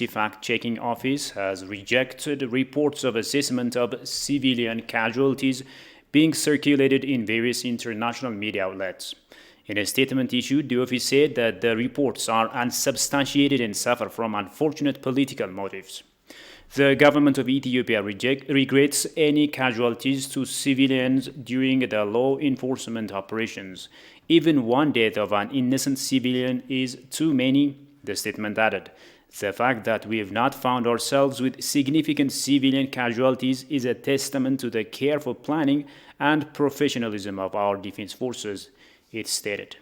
Fact-checking office has rejected reports of assessment of civilian casualties being circulated in various international media outlets. In a statement issued, the office said that the reports are unsubstantiated and suffer from unfortunate political motives. The government of Ethiopia regrets any casualties to civilians during the law enforcement operations. Even one death of an innocent civilian is too many, the statement added. The fact that we have not found ourselves with significant civilian casualties is a testament to the careful planning and professionalism of our defense forces, it stated.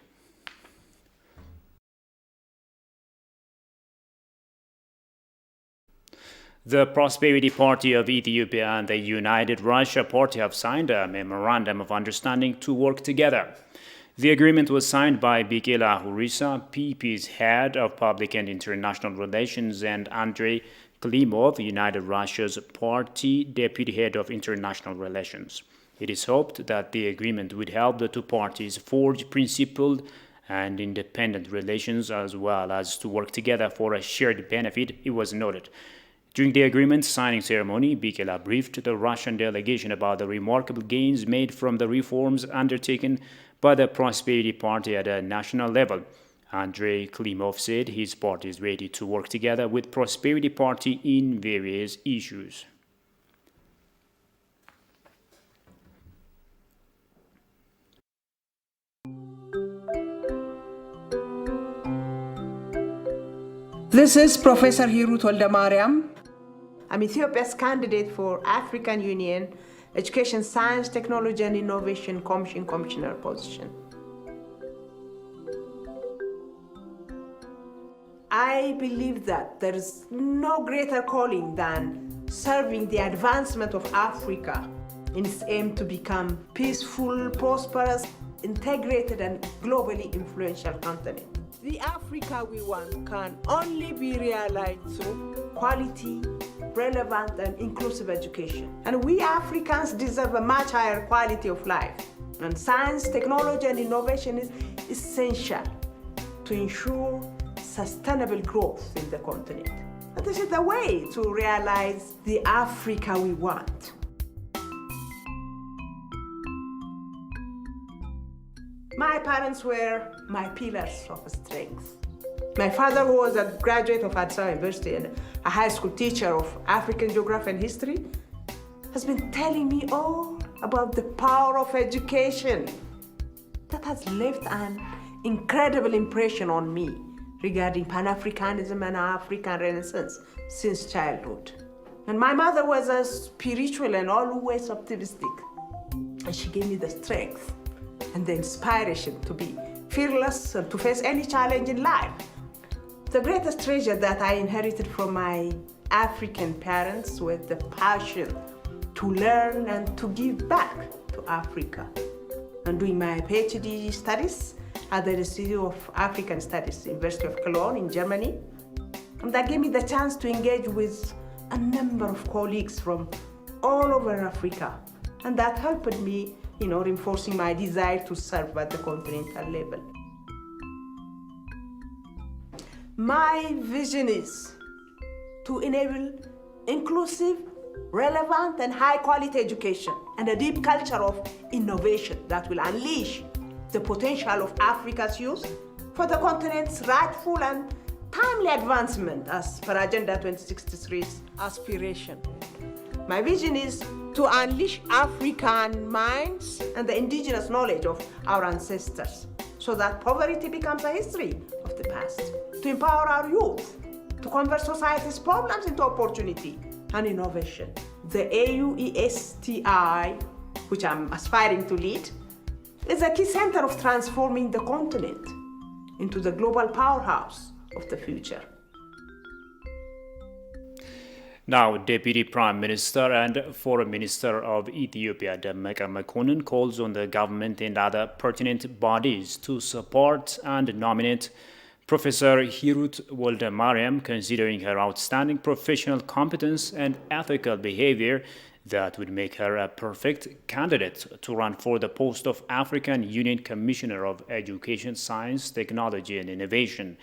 The Prosperity Party of Ethiopia and the United Russia Party have signed a memorandum of understanding to work together. The agreement was signed by Bikela Hurisa, PP's head of public and international relations, and Andrei Klimov, United Russia's party deputy head of international relations. It is hoped that the agreement would help the two parties forge principled and independent relations as well as to work together for a shared benefit, it was noted. During the agreement signing ceremony, Bikela briefed the Russian delegation about the remarkable gains made from the reforms undertaken by the Prosperity Party at a national level. Andrei Klimov said his party is ready to work together with Prosperity Party in various issues. This is Professor Hirut Woldemariam. I'm Ethiopia's candidate for African Union Education, Science, Technology and Innovation Commission Commissioner position. I believe that there is no greater calling than serving the advancement of Africa in its aim to become peaceful, prosperous, integrated and globally influential continent. The Africa we want can only be realized through quality, relevant and inclusive education. And we Africans deserve a much higher quality of life. And science, technology and innovation is essential to ensure sustainable growth in the continent. And this is the way to realize the Africa we want. My parents were my pillars of strength. My father, who was a graduate of Addis Ababa University and a high school teacher of African geography and history, has been telling me all about the power of education. That has left an incredible impression on me regarding Pan-Africanism and African Renaissance since childhood. And my mother was a spiritual and always optimistic. And she gave me the strength and the inspiration to be fearless and to face any challenge in life. The greatest treasure that I inherited from my African parents was the passion to learn and to give back to Africa. And doing my PhD studies at the Institute of African Studies, University of Cologne in Germany. And that gave me the chance to engage with a number of colleagues from all over Africa. And that helped me, reinforcing my desire to serve at the continental level. My vision is to enable inclusive, relevant, and high-quality education and a deep culture of innovation that will unleash the potential of Africa's youth for the continent's rightful and timely advancement as per Agenda 2063's aspiration. My vision is to unleash African minds and the indigenous knowledge of our ancestors so that poverty becomes a history of the past, to empower our youth, to convert society's problems into opportunity and innovation. The AUESTI, which I'm aspiring to lead, is a key center of transforming the continent into the global powerhouse of the future. Now, Deputy Prime Minister and Foreign Minister of Ethiopia, Demeke Mekonnen, calls on the government and other pertinent bodies to support and nominate Professor Hirut Woldemariam, considering her outstanding professional competence and ethical behavior that would make her a perfect candidate to run for the post of African Union Commissioner of Education, Science, Technology and Innovation.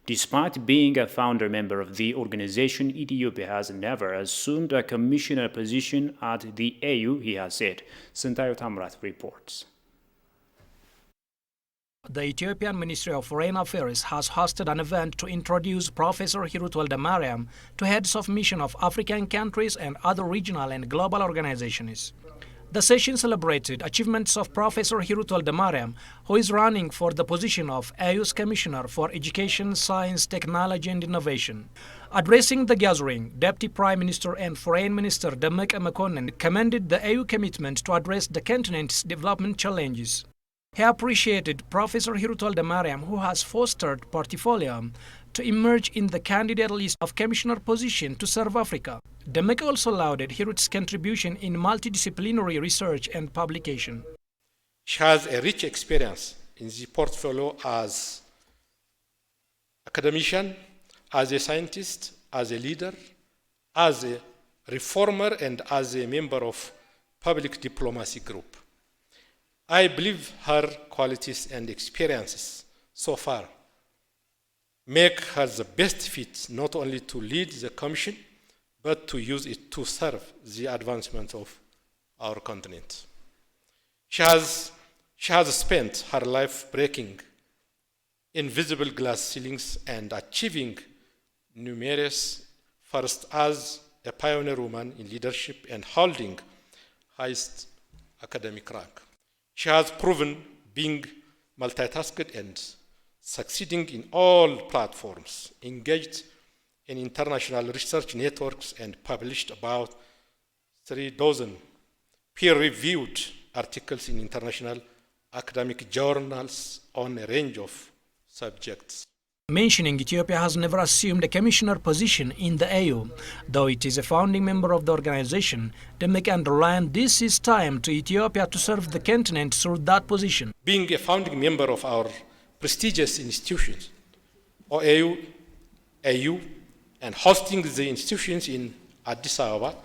Despite being a founder member of the organization, Ethiopia has never assumed a commissioner position at the AU, he has said. Sintayo Tamrat reports. The Ethiopian Ministry of Foreign Affairs has hosted an event to introduce Professor Hirut Weldemariam to heads of mission of African countries and other regional and global organizations. The session celebrated achievements of Professor Hirut Weldemariam, who is running for the position of AU's Commissioner for Education, Science, Technology and Innovation. Addressing the gathering, Deputy Prime Minister and Foreign Minister Demeqe Mekonnen commended the AU commitment to address the continent's development challenges. He appreciated Professor Hirut Weldemariam, who has fostered portfolio to emerge in the candidate list of commissioner position to serve Africa. Demeqe also lauded Hirut's contribution in multidisciplinary research and publication. She has a rich experience in the portfolio as academician, as a scientist, as a leader, as a reformer, and as a member of public diplomacy group. I believe her qualities and experiences so far make her the best fit not only to lead the Commission, but to use it to serve the advancement of our continent. She has spent her life breaking invisible glass ceilings and achieving numerous firsts as a pioneer woman in leadership and holding highest academic rank. She has proven being multitasked and succeeding in all platforms, engaged in international research networks, and published about 36 peer-reviewed articles in international academic journals on a range of subjects. Mentioning Ethiopia has never assumed a commissioner position in the AU, though it is a founding member of the organization, Demeqe underlined this is time to Ethiopia to serve the continent through that position. Being a founding member of our prestigious institutions, OAU, AU, and hosting the institutions in Addis Ababa,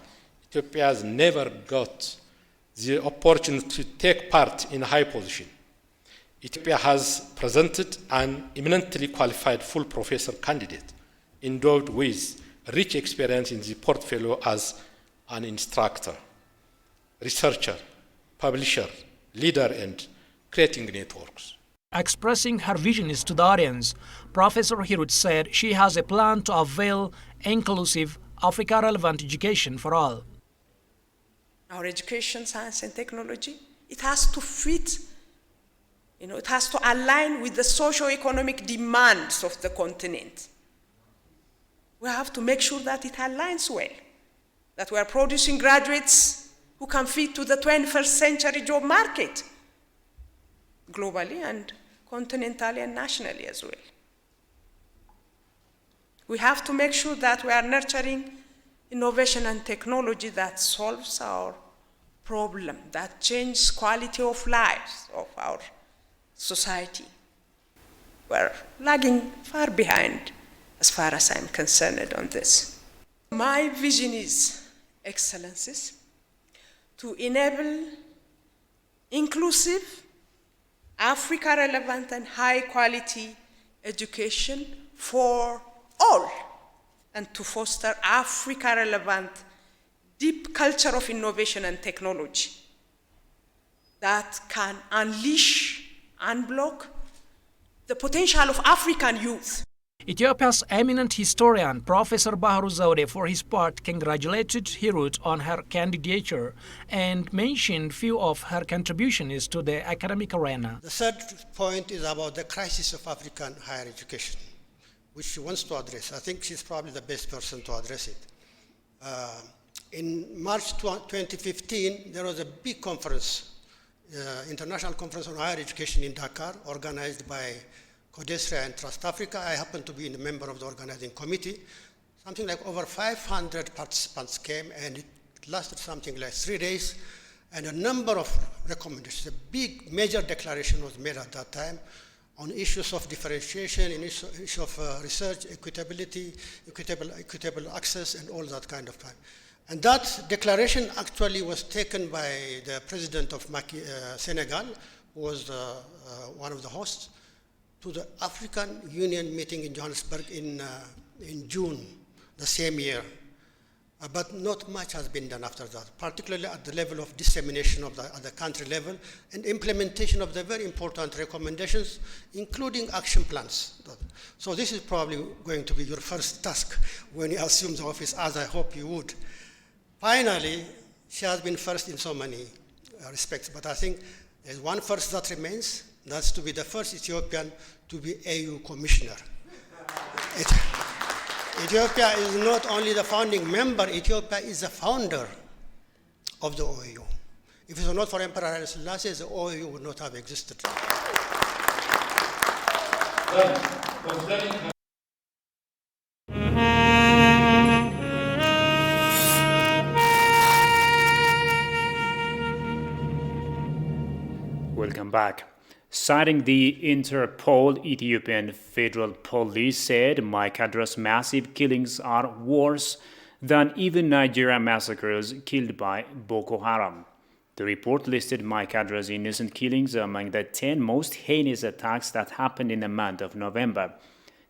Ethiopia has never got the opportunity to take part in a high position. Ethiopia has presented an eminently qualified full professor candidate endowed with rich experience in the portfolio as an instructor, researcher, publisher, leader, and creating networks. Expressing her visions to the audience, Professor Hirut said she has a plan to avail inclusive, Africa-relevant education for all. Our education, science, and technology, it has to fit. It has to align with the socio-economic demands of the continent. We have to make sure that it aligns well, that we are producing graduates who can fit to the 21st century job market, globally and continentally and nationally as well. We have to make sure that we are nurturing innovation and technology that solves our problem, that changes quality of lives of our society. We're lagging far behind as far as I'm concerned on this. My vision is, Excellencies, to enable inclusive, Africa-relevant and high-quality education for all, and to foster Africa-relevant, deep culture of innovation and technology that can unblock the potential of African youth. Ethiopia's eminent historian, Professor Bahru Zaude, for his part, congratulated Hirut on her candidature and mentioned few of her contributions to the academic arena. The third point is about the crisis of African higher education, which she wants to address. I think she's probably the best person to address it. In March 2015, there was a big conference, international conference on higher education in Dakar, organized by CODESRA and Trust Africa. I happen to be a member of the organizing committee. Something like over 500 participants came, and it lasted something like 3 days, and a number of recommendations. A big, major declaration was made at that time on issues of differentiation, in issues of research, equitability, equitable access, and all that kind of time. And that declaration actually was taken by the president of Senegal, who was one of the hosts. to the African Union meeting in Johannesburg in June the same year. But not much has been done after that, particularly at the level of dissemination at the country level and implementation of the very important recommendations, including action plans. So this is probably going to be your first task when you assume the office, as I hope you would. Finally, she has been first in so many respects, but I think there's one first that remains. That's to be the first Ethiopian to be AU commissioner. Ethiopia is not only the founding member, Ethiopia is the founder of the OAU. If it were not for Emperor Haile Selassie, the OAU would not have existed. Welcome back. Citing the Interpol, Ethiopian Federal Police said Maikra's massive killings are worse than even Nigeria massacres killed by Boko Haram. The report listed Maikra's innocent killings among the 10 most heinous attacks that happened in the month of November.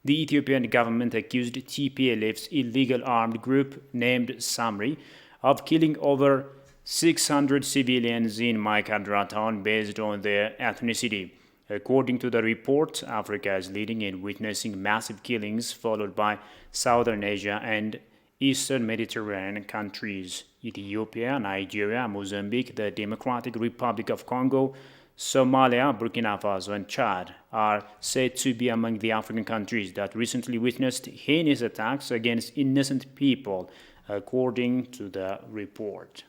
The Ethiopian government accused TPLF's illegal armed group named Samri of killing over 600 civilians in Maikadra town based on their ethnicity. According to the report, Africa is leading in witnessing massive killings, followed by Southern Asia and Eastern Mediterranean countries. Ethiopia, Nigeria, Mozambique, the Democratic Republic of Congo, Somalia, Burkina Faso, and Chad are said to be among the African countries that recently witnessed heinous attacks against innocent people, according to the report.